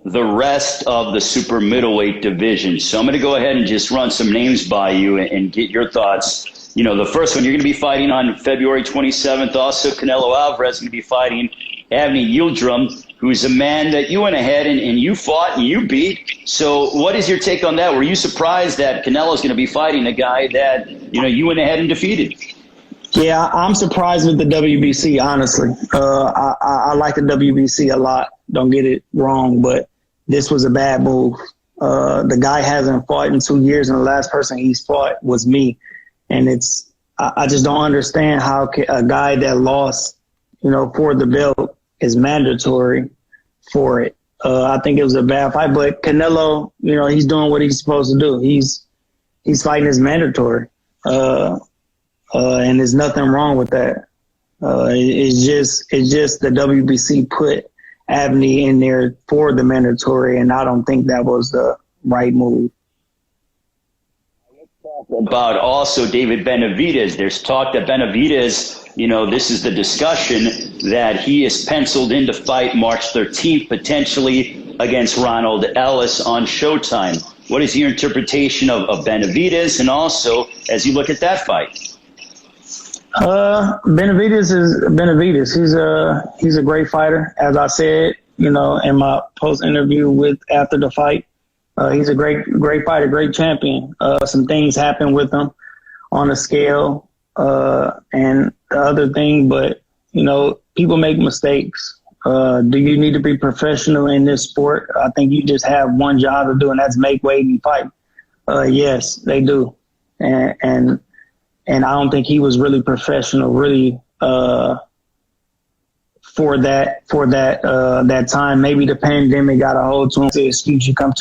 the rest of the super middleweight division. So I'm going to go ahead and just run some names by you and get your thoughts. You know, the first one, you're going to be fighting on February 27th. Also, Canelo Alvarez is going to be fighting Abner Mares, who's a man that you went ahead and you fought and you beat. So what is your take on that? Were you surprised that Canelo's going to be fighting a guy that, you know, you went ahead and defeated? Yeah, I'm surprised with the WBC, honestly. I like the WBC a lot. Don't get it wrong, but this was a bad move. The guy hasn't fought in 2 years, and the last person he's fought was me. And I just don't understand how a guy that lost, you know, for the belt is mandatory for it. I think it was a bad fight, but Canelo, you know, he's doing what he's supposed to do. He's fighting as mandatory. And there's nothing wrong with that. It's just the WBC put Abner in there for the mandatory, and I don't think that was the right move. Let's talk about also David Benavidez. There's talk that Benavidez, you know, this is the discussion that he is penciled in to fight March 13th, potentially against Ronald Ellis on Showtime. What is your interpretation of Benavidez, and also as you look at that fight? Benavidez is Benavidez. He's a great fighter. As I said, you know, in my post interview after the fight, he's a great fighter, great champion. Some things happened with him on the scale, and the other thing, but you know, people make mistakes. Do you need to be professional in this sport? I think you just have one job to do, and that's make weight and fight. Yes, they do. And I don't think he was really professional, really, for that time. Maybe the pandemic got a hold to him. It's an excuse. You come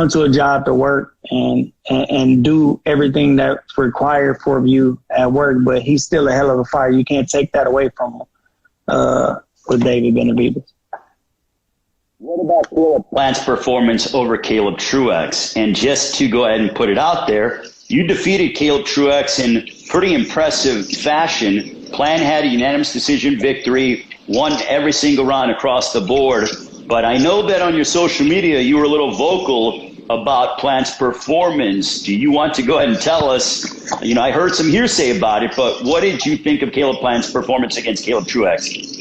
to a job to work and do everything that's required for you at work, but he's still a hell of a fighter. You can't take that away from him, with David Benavidez. What about Caleb Plant's performance over Caleb Truex? And just to go ahead and put it out there, you defeated Caleb Truex in pretty impressive fashion. Plant had a unanimous decision victory, won every single round across the board. But I know that on your social media, you were a little vocal about Plant's performance. Do you want to go ahead and tell us? You know, I heard some hearsay about it, but what did you think of Caleb Plant's performance against Caleb Truex?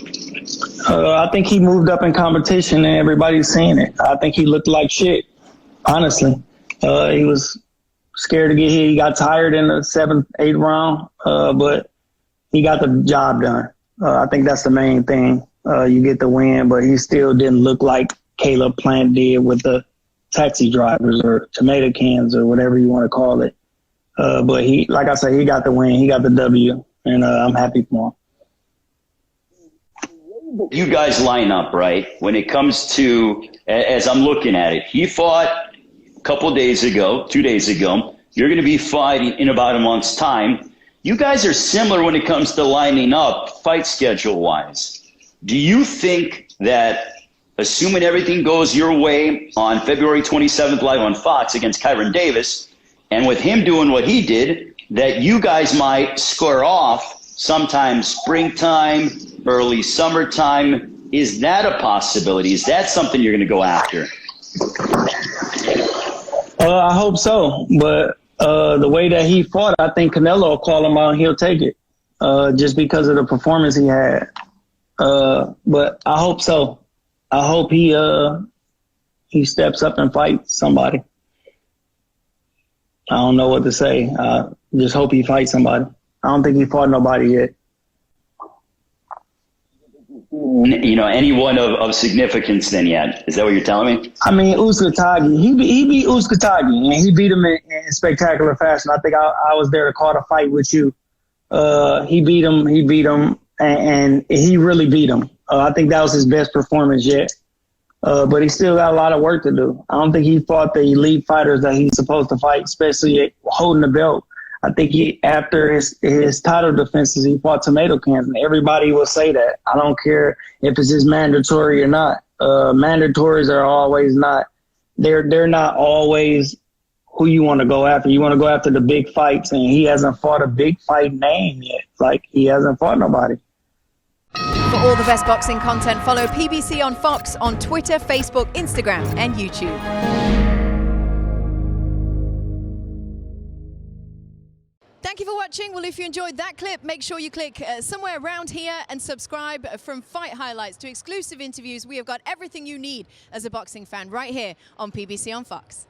I think he moved up in competition, and everybody's seeing it. I think he looked like shit, honestly. He was scared to get hit. He got tired in the 7th, 8th round, but he got the job done. I think that's the main thing. You get the win, but he still didn't look like Caleb Plant did with the taxi drivers or tomato cans or whatever you want to call it. But he, like I said, he got the win. He got the W, and I'm happy for him. You guys line up, right? When it comes to, as I'm looking at it, he fought a couple of days ago, 2 days ago. You're going to be fighting in about a month's time. You guys are similar when it comes to lining up fight schedule-wise. Do you think that, assuming everything goes your way on February 27th live on Fox against Kyrone Davis, and with him doing what he did, that you guys might square off sometime springtime, early summertime? Is that a possibility? Is that something you're going to go after? I hope so, but the way that he fought, I think Canelo will call him out and he'll take it, just because of the performance he had. But I hope so. I hope he steps up and fights somebody. I don't know what to say. I just hope he fights somebody. I don't think he fought nobody yet. You know, anyone of significance then yet? Is that what you're telling me? I mean, Uzcategui. He beat Uzcategui, and he beat him in spectacular fashion. I think I was there to call the fight with you. He beat him, and he really beat him. I think that was his best performance yet. But he still got a lot of work to do. I don't think he fought the elite fighters that he's supposed to fight, especially holding the belt. I think after his title defenses, he fought tomato cans, and everybody will say that. I don't care if it's just mandatory or not. Mandatories are always not. They're not always who you want to go after. You want to go after the big fights, and he hasn't fought a big fight name yet. Like, he hasn't fought nobody. For all the best boxing content, follow PBC on Fox on Twitter, Facebook, Instagram, and YouTube. Thank you for watching. Well, if you enjoyed that clip, make sure you click somewhere around here and subscribe. From fight highlights to exclusive interviews, we have got everything you need as a boxing fan right here on PBC on Fox.